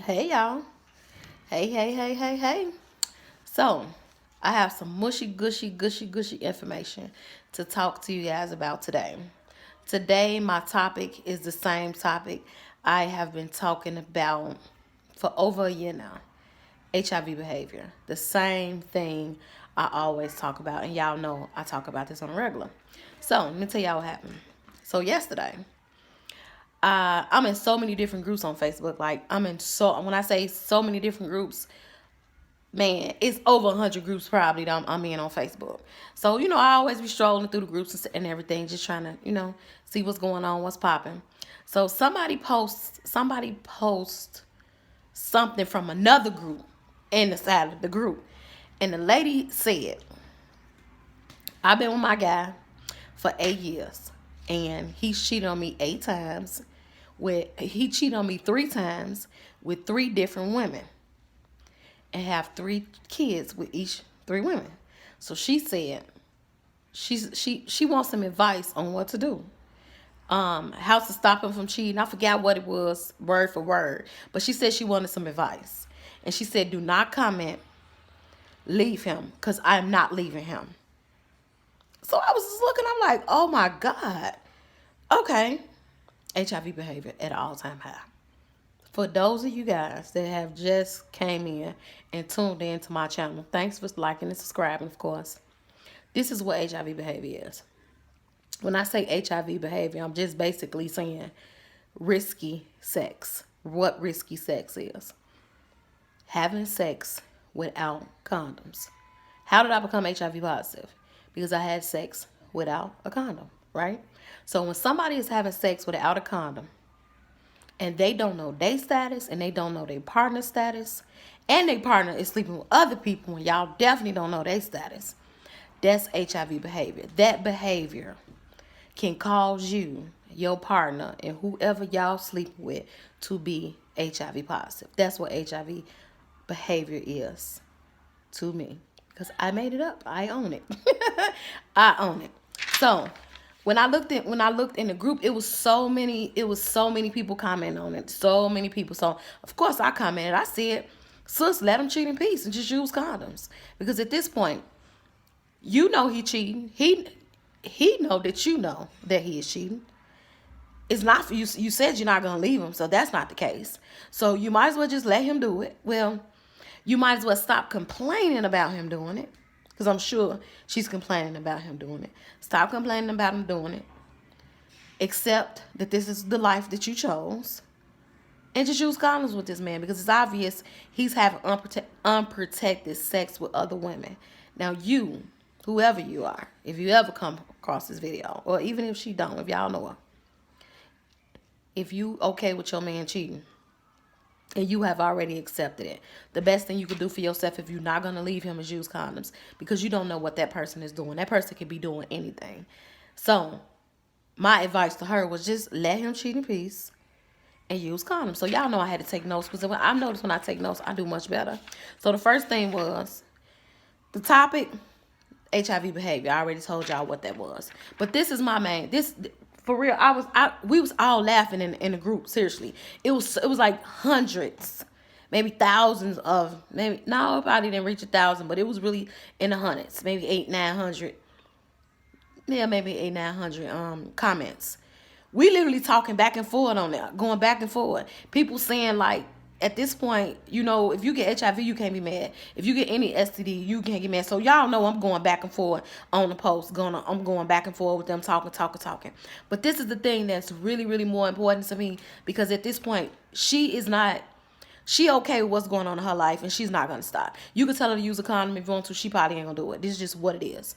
Hey y'all. Hey. So, I have some mushy, gushy information to talk to you guys about today. Today, my topic is the same topic I have been talking about for over a year now. HIV behavior. The same thing I always talk about. And y'all know I talk about this on a regular. So, let me tell y'all what happened. So, yesterday, I'm in so many different groups on Facebook. Like when I say so many different groups, man, it's over 100 groups probably that I'm in on Facebook. So I always be strolling through the groups and everything, just trying to see what's going on, what's popping. So somebody post something from another group in the side of the group, and the lady said, "I've been with my guy for 8 years, and he cheated on me 8 times. He cheated on me 3 times with 3 different women, and have 3 kids with each 3 women." So she said she wants some advice on what to do. How to stop him from cheating. I forgot what it was word for word, but she said she wanted some advice, and she said, "Do not comment, leave him, because I'm not leaving him." So I was just looking. I'm like, oh my God. Okay. HIV behavior at an all-time high. For those of you guys that have just came in and tuned in to my channel, thanks for liking and subscribing, of course. This is what HIV behavior is. When I say HIV behavior, I'm just basically saying risky sex. What risky sex is. Having sex without condoms. How did I become HIV positive? Because I had sex without a condom, right? So when somebody is having sex without a condom, and they don't know their status, and they don't know their partner status, and their partner is sleeping with other people, and y'all definitely don't know their status, that's HIV behavior. That behavior can cause you, your partner, and whoever y'all sleep with to be HIV positive. That's what HIV behavior is to me, because I made it up. I own it. I own it. So when I looked in the group, it was so many people commenting on it. So many people. So of course I commented. I said, "Sis, let him cheat in peace and just use condoms." Because at this point, you know he cheating. He know that he is cheating. It's not for you. You said you're not gonna leave him, so that's not the case. So you might as well just let him do it. Well, you might as well stop complaining about him doing it, because I'm sure she's complaining about him doing it. Stop complaining about him doing it. Accept that this is the life that you chose, and just use condoms with this man, because it's obvious he's having unprotected sex with other women. Now you, whoever you are, if you ever come across this video, or even if she don't, if y'all know her, if you okay with your man cheating, and you have already accepted it, the best thing you can do for yourself, if you're not going to leave him, is use condoms, because you don't know what that person is doing. That person could be doing anything. So my advice to her was just let him cheat in peace and use condoms. So y'all know I had to take notes, because I noticed when I take notes, I do much better. So the first thing was the topic, HIV behavior. I already told y'all what that was. But this is my main, for real, we was all laughing in the group. Seriously, it was like hundreds, maybe thousands of, maybe no, it probably didn't reach 1,000, but it was really in the hundreds, maybe 800-900, yeah, maybe 800-900 comments. We literally talking back and forth on that, going back and forth. People saying, like, at this point, if you get HIV, you can't be mad. If you get any STD, you can't get mad. So y'all know I'm going back and forth on the post. I'm going back and forth with them, talking. But this is the thing that's really, really more important to me, because at this point, she okay with what's going on in her life, and she's not going to stop. You can tell her to use a condom if you want to. She probably ain't going to do it. This is just what it is.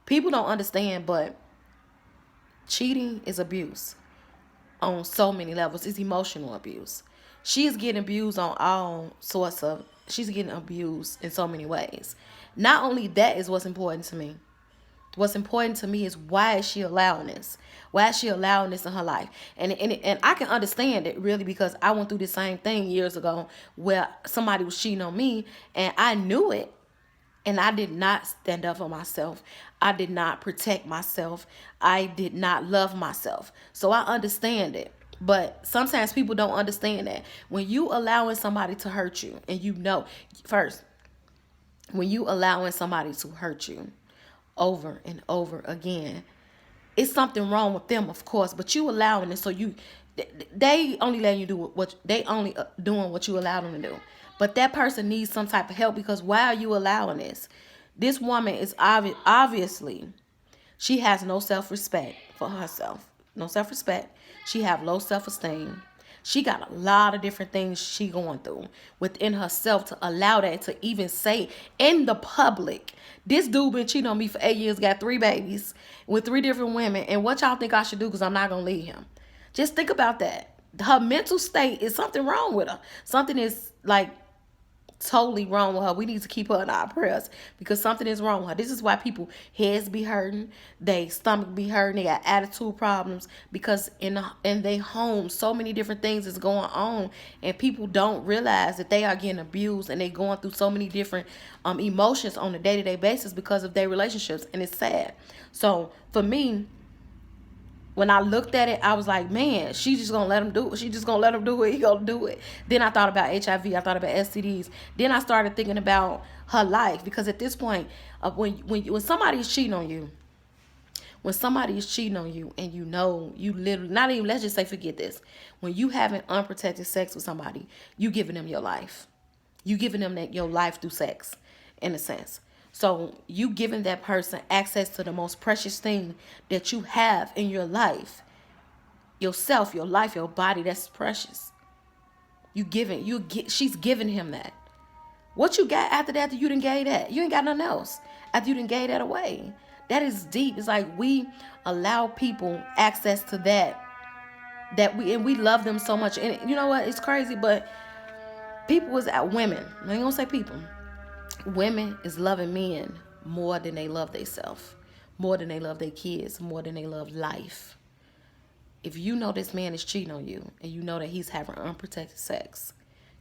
People don't understand, but cheating is abuse on so many levels. It's emotional abuse. She's getting abused on all sorts of, she's getting abused in so many ways. Not only that is what's important to me. What's important to me is, why is she allowing this? Why is she allowing this in her life? And I can understand it, really, because I went through the same thing years ago, where somebody was cheating on me, and I knew it. And I did not stand up for myself. I did not protect myself. I did not love myself. So I understand it. But sometimes people don't understand that when you allowing somebody to hurt you, and first, when you allowing somebody to hurt you over and over again, it's something wrong with them, of course, but you allowing it. So they only letting you do what they only doing what you allow them to do. But that person needs some type of help, because why are you allowing this woman is obviously, she has no self-respect for herself. No self-respect. She have low self-esteem. She got a lot of different things she going through within herself to allow that to even say in the public. This dude been cheating on me for 8 years, got 3 babies with 3 different women, and what y'all think I should do because I'm not going to leave him? Just think about that. Her mental state is something wrong with her. Something is like totally wrong with her. We need to keep her in our prayers because something is wrong with her. This is why people heads be hurting, they stomach be hurting, they got attitude problems, because in their home so many different things is going on, and people don't realize that they are getting abused, and they going through so many different emotions on a day-to-day basis because of their relationships, and it's sad. So for me, when I looked at it, I was like, man, she just gonna let him do it. She just gonna let him do it. He gonna do it. Then I thought about HIV. I thought about STDs. Then I started thinking about her life, because at this point, when somebody is cheating on you, and you know, you literally, not even, let's just say, forget this. When you having unprotected sex with somebody, you giving them your life. You giving them your life through sex, in a sense. So you giving that person access to the most precious thing that you have in your life. Yourself, your life, your body, that's precious. She's giving him that. What you got after that you done gave that? You ain't got nothing else after you done gave that away. That is deep. It's like we allow people access to that we love them so much. And you know what? It's crazy, but women, I ain't gonna say people. Women is loving men more than they love themselves, more than they love their kids, more than they love life. If you know this man is cheating on you, and you know that he's having unprotected sex,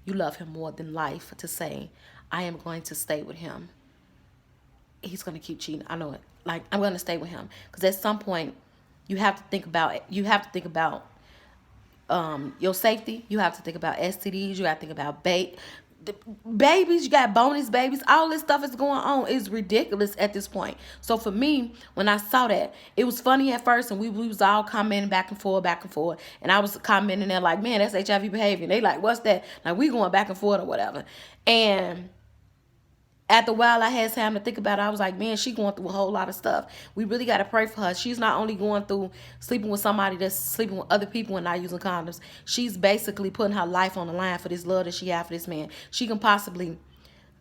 you love him more than life, to say, I am going to stay with him. He's going to keep cheating. I know it. Like, I'm going to stay with him. Because at some point, you have to think about it. You have to think about your safety. You have to think about STDs. You have to think about babies. You got bonus babies. All this stuff is going on. It's ridiculous at this point. So for me, when I saw that, it was funny at first, and we was all commenting back and forth, and I was commenting there like, man, that's HIV behavior. And they like, what's that? Like, we going back and forth or whatever. And after a while, I had time to think about it. I was like, man, she going through a whole lot of stuff. We really got to pray for her. She's not only going through sleeping with somebody that's sleeping with other people and not using condoms. She's basically putting her life on the line for this love that she has for this man. She can possibly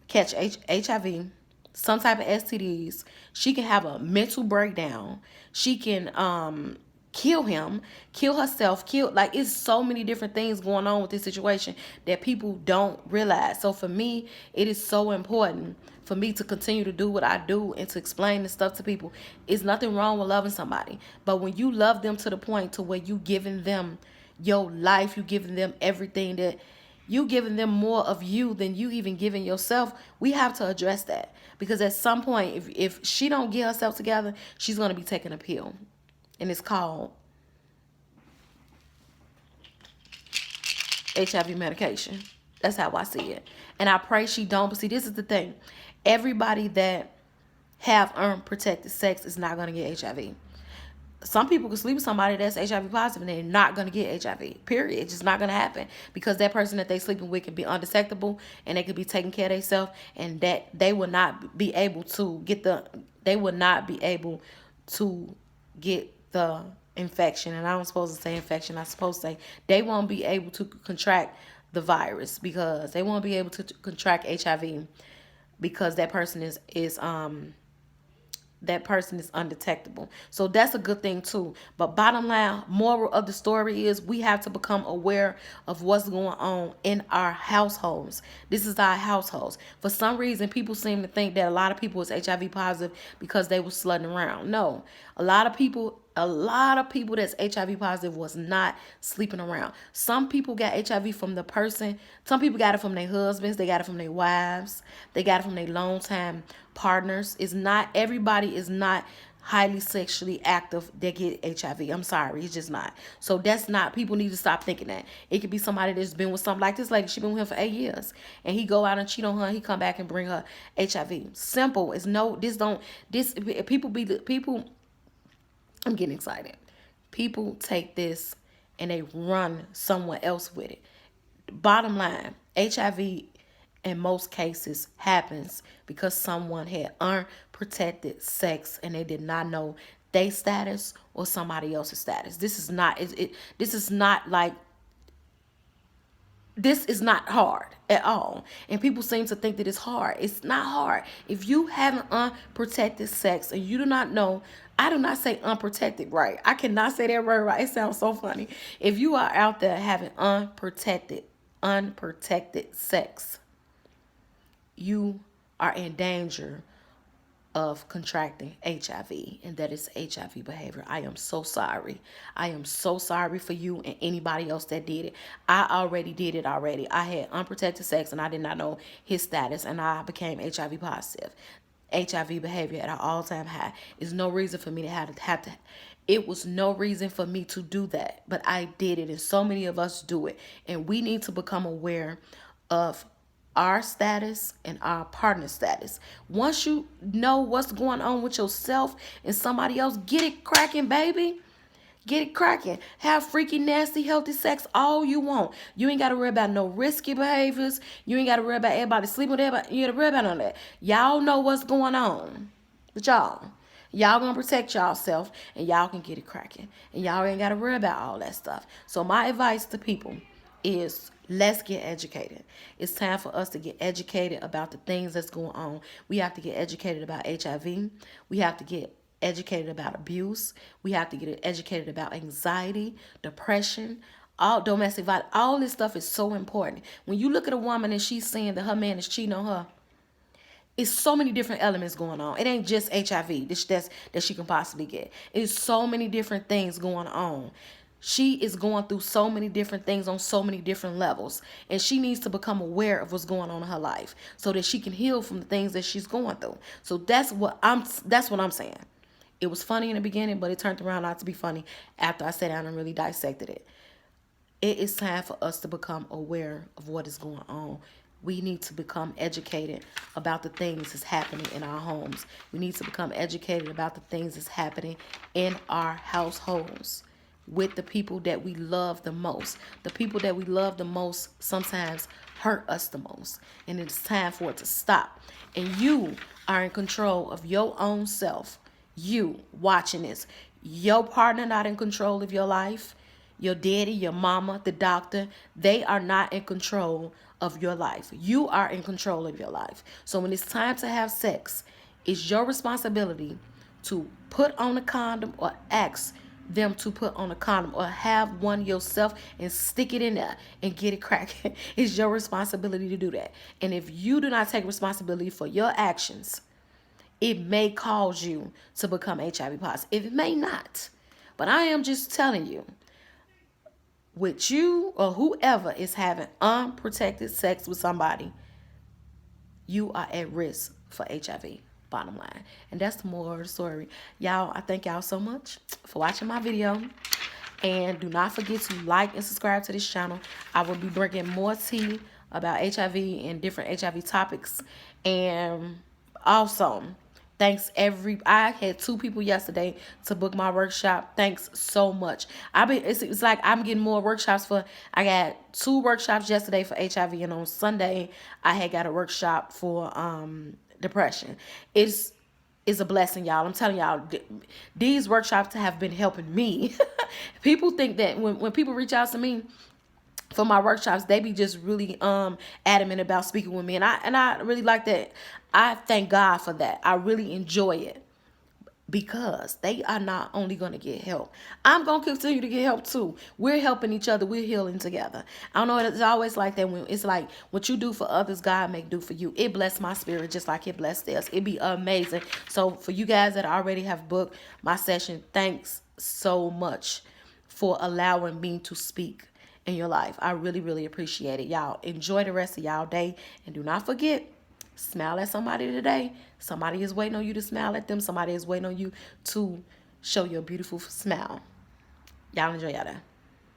catch HIV, some type of STDs. She can have a mental breakdown. She can kill him, kill herself, like, it's so many different things going on with this situation that people don't realize. So for me, it is so important for me to continue to do what I do and to explain this stuff to people. It's nothing wrong with loving somebody, but when you love them to the point to where you giving them your life, you giving them everything, that you giving them more of you than you even giving yourself, we have to address that. Because at some point, if she don't get herself together, she's going to be taking a pill. And it's called HIV medication. That's how I see it. And I pray she don't. But see, this is the thing. Everybody that have unprotected sex is not going to get HIV. Some people can sleep with somebody that's HIV positive and they're not going to get HIV. Period. It's just not going to happen. Because that person that they sleeping with can be undetectable, and they could be taking care of themselves, and that they will not be able to get the infection. And I'm supposed to say infection. I'm supposed to say they won't be able to contract the virus, because they won't be able to contract HIV, because that person is undetectable. So that's a good thing too. But bottom line, moral of the story is we have to become aware of what's going on in our households. This is our households. For some reason, people seem to think that a lot of people is HIV positive because they were slutting around. No, a lot of people that's HIV positive was not sleeping around. Some people got HIV from the person. Some people got it from their husbands. They got it from their wives. They got it from their longtime partners. Everybody is not highly sexually active that get HIV. I'm sorry, it's just not. So that's not, people need to stop thinking that. It could be somebody that's been with something like this lady, she been with him for 8 years. And he go out and cheat on her, and he come back and bring her HIV. Simple. It's no, this don't, this, people, I'm getting excited. People take this and they run somewhere else with it. Bottom line, HIV in most cases happens because someone had unprotected sex and they did not know their status or somebody else's status. This is not this is not like, this is not hard at all. And people seem to think that it's hard. It's not hard. If you have an unprotected sex and you do not know, I do not say unprotected right. I cannot say that word right. It sounds so funny. If you are out there having unprotected sex, you are in danger of contracting HIV, and that is HIV behavior. I am so sorry. I am so sorry for you and anybody else that did it. I already did it already. I had unprotected sex and I did not know his status, and I became HIV positive. HIV behavior at an all-time high. Is no reason for me to have to. It was no reason for me to do that, but I did it, and so many of us do it, and we need to become aware of our status and our partner status. Once you know what's going on with yourself and somebody else, get it cracking, baby. Get it cracking. Have freaky, nasty, healthy sex all you want. You ain't got to worry about no risky behaviors. You ain't got to worry about everybody sleeping with everybody. You ain't got to worry about none of that. Y'all know what's going on. But y'all gonna protect y'allself, and y'all can get it cracking. And y'all ain't got to worry about all that stuff. So my advice to people is, let's get educated. It's time for us to get educated about the things that's going on. We have to get educated about HIV. We have to get educated about abuse. We have to get educated about anxiety, depression, all domestic violence. All this stuff is so important. When you look at a woman and she's saying that her man is cheating on her, it's so many different elements going on. It ain't just HIV that she can possibly get. It's so many different things going on. She is going through so many different things on so many different levels, and she needs to become aware of what's going on in her life so that she can heal from the things that she's going through. So that's what I'm saying. It was funny in the beginning, but it turned around not to be funny after I sat down and really dissected it. It is time for us to become aware of what is going on. We need to become educated about the things that's happening in our homes. We need to become educated about the things that's happening in our households with the people that we love the most. The people that we love the most sometimes hurt us the most. And it's time for it to stop. And you are in control of your own self. You watching this. Your partner not in control of your life. Your daddy, your mama, the doctor, they are not in control of your life. You are in control of your life. So when it's time to have sex, it's your responsibility to put on a condom or ask them to put on a condom or have one yourself and stick it in there and get it cracking. It's your responsibility to do that. And if you do not take responsibility for your actions, it may cause you to become HIV positive. It may not. But I am just telling you, with you or whoever is having unprotected sex with somebody, you are at risk for HIV, bottom line. And that's the moral of the story. Y'all, I thank y'all so much for watching my video. And do not forget to like and subscribe to this channel. I will be bringing more tea about HIV and different HIV topics. And also, I had 2 people yesterday to book my workshop. Thanks so much. It's like I'm getting more workshops I got 2 workshops yesterday for HIV, and on Sunday I had got a workshop for depression. It's a blessing, y'all. I'm telling y'all, these workshops have been helping me. People think that when people reach out to me for my workshops, they be just really adamant about speaking with me, and I really like that. I thank God for that. I really enjoy it because they are not only going to get help. I'm going to continue to get help too. We're helping each other. We're healing together. I don't know. It's always like that. When it's like what you do for others, God make do for you. It blessed my spirit just like it blessed theirs. It'd be amazing. So for you guys that already have booked my session, thanks so much for allowing me to speak in your life. I really, really appreciate it. Y'all enjoy the rest of y'all day. And do not forget, Smile at somebody today. Somebody is waiting on you to smile at them. Somebody is waiting on you to show your beautiful smile. Y'all enjoy y'all day.